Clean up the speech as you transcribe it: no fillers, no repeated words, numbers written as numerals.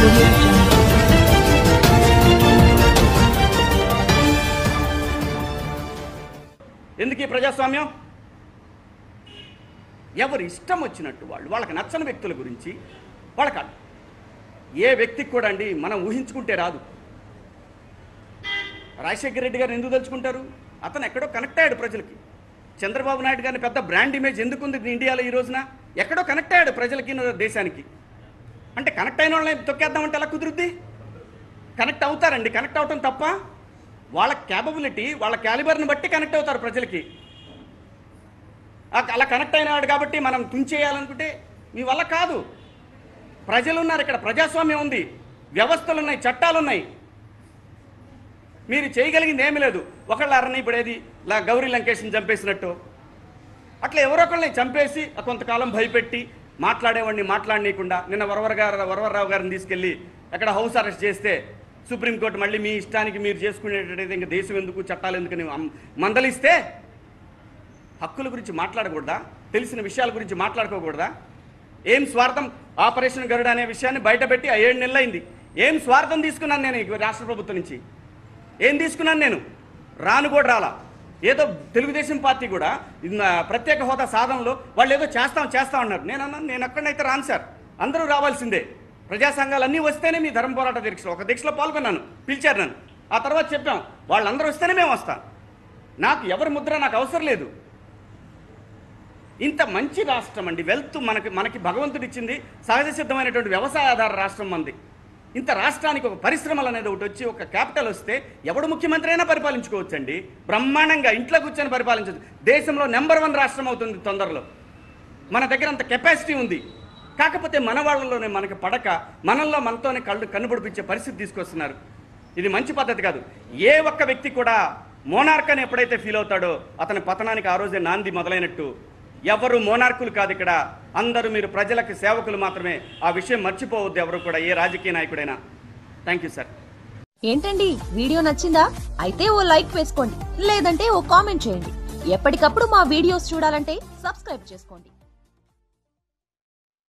Audio Jungle. ఎందుకు ఈ ప్రజాస్వామ్యం? ఎవరు ఇష్టం వచ్చినట్టు వాళ్ళకి నచ్చని వ్యక్తుల గురించి వాళ్ళకి ఏ వ్యక్తికి కూడా అండి మనం ఊహించుకుంటే రాదు. రాజశేఖర రెడ్డి గారిని ఎందుకు తలుచుకుంటారు? అతను ఎక్కడో కనెక్ట్ అయ్యాడు ప్రజలకి. చంద్రబాబు నాయుడు గారిని పెద్ద బ్రాండ్ ఇమేజ్ ఎందుకు ఉంది ఇండియాలో ఈ రోజున? ఎక్కడో కనెక్ట్ అయ్యాడు ప్రజలకి, దేశానికి. అంటే కనెక్ట్ అయిన వాళ్ళని తొక్కేద్దామంటే ఎలా కుదురుద్ది? కనెక్ట్ అవుతారండి. కనెక్ట్ అవటం తప్ప, వాళ్ళ క్యాపబిలిటీ వాళ్ళ క్యాలిబర్ని బట్టి కనెక్ట్ అవుతారు ప్రజలకి. అలా కనెక్ట్ అయినాడు కాబట్టి మనం తుంచేయాలనుకుంటే మీ వల్ల కాదు. ప్రజలు ఉన్నారు ఇక్కడ, ప్రజాస్వామ్యం ఉంది, వ్యవస్థలు ఉన్నాయి, చట్టాలు ఉన్నాయి. మీరు చేయగలిగింది ఏమీ లేదు. ఒకళ్ళ అరని ఇప్పుడు ఏది గౌరీ లంకేష్ని చంపేసినట్టు అట్లా ఎవరో ఒకళ్ళని చంపేసి కొంతకాలం భయపెట్టి మాట్లాడేవాడిని మాట్లాడనీయకుండా నిన్న వరవరరావు గారిని తీసుకెళ్ళి అక్కడ హౌస్ అరెస్ట్ చేస్తే సుప్రీంకోర్టు మళ్ళీ మీ ఇష్టానికి మీరు చేసుకునేటట్టయితే ఇంకా దేశం ఎందుకు, చట్టాలు ఎందుకని మందలిస్తే హక్కుల గురించి మాట్లాడకూడదా? తెలిసిన విషయాల గురించి మాట్లాడుకోకూడదా? ఏం స్వార్థం? ఆపరేషన్ గరుడ అనే విషయాన్ని బయటపెట్టి 7 నెలలు అయింది. ఏం స్వార్థం తీసుకున్నాను నేను రాష్ట్ర ప్రభుత్వం నుంచి? ఏం తీసుకున్నాను నేను? రాను కూడా రాలా. ఏదో తెలుగుదేశం పార్టీ కూడా ప్రత్యేక హోదా సాధనలో వాళ్ళు ఏదో చేస్తాం అన్నారు. నేను అక్కడనైతే రాను సార్, అందరూ రావాల్సిందే. ప్రజా సంఘాలన్నీ వస్తేనే మీ ధర్మ పోరాట దీక్షలో ఒక దీక్షలో పాల్గొన్నాను, పిలిచారు నన్ను. ఆ తర్వాత చెప్పాం వాళ్ళందరూ వస్తేనే మేము వస్తాం. నాకు ఎవరి ముద్ర నాకు అవసరం లేదు. ఇంత మంచి రాష్ట్రం అండి, వెల్త్ మనకి భగవంతుడు ఇచ్చింది, సహజ సిద్ధమైనటువంటి వ్యవసాయ ఆధార రాష్ట్రం మంది. ఇంత రాష్ట్రానికి ఒక పరిశ్రమలు అనేది ఒకటి వచ్చి ఒక క్యాపిటల్ వస్తే ఎవడు ముఖ్యమంత్రి అయినా పరిపాలించుకోవచ్చండి. బ్రహ్మాండంగా ఇంట్లో కూర్చొని పరిపాలించవచ్చు. దేశంలో నెంబర్ 1 రాష్ట్రం అవుతుంది తొందరలో. మన దగ్గర అంత కెపాసిటీ ఉంది. కాకపోతే మన వాళ్ళలోనే మనకి పడక మనతోనే కన్నుబడిపించే పరిస్థితి తీసుకొస్తున్నారు. ఇది మంచి పద్ధతి కాదు. ఏ ఒక్క వ్యక్తి కూడా మోనార్క్ అని ఎప్పుడైతే ఫీల్ అవుతాడో అతని పతనానికి ఆ రోజే నాంది మొదలైనట్టు. ఎవరు మోనార్కులు కాదు ఇక్కడ, అందరూ మీరు ప్రజలకు సేవకులు మాత్రమే. ఆ విషయం మర్చిపోవద్దు ఎవరు కూడా, ఏ రాజకీయ నాయకుడైనా. Thank you sir. ఏంటండి వీడియో నచ్చిందా? అయితే ఓ లైక్ వేసుకోండి, లేదంటే ఓ కామెంట్ చేయండి. ఎప్పటికప్పుడు మా వీడియోస్ చూడాలంటే సబ్స్క్రైబ్ చేసుకోండి.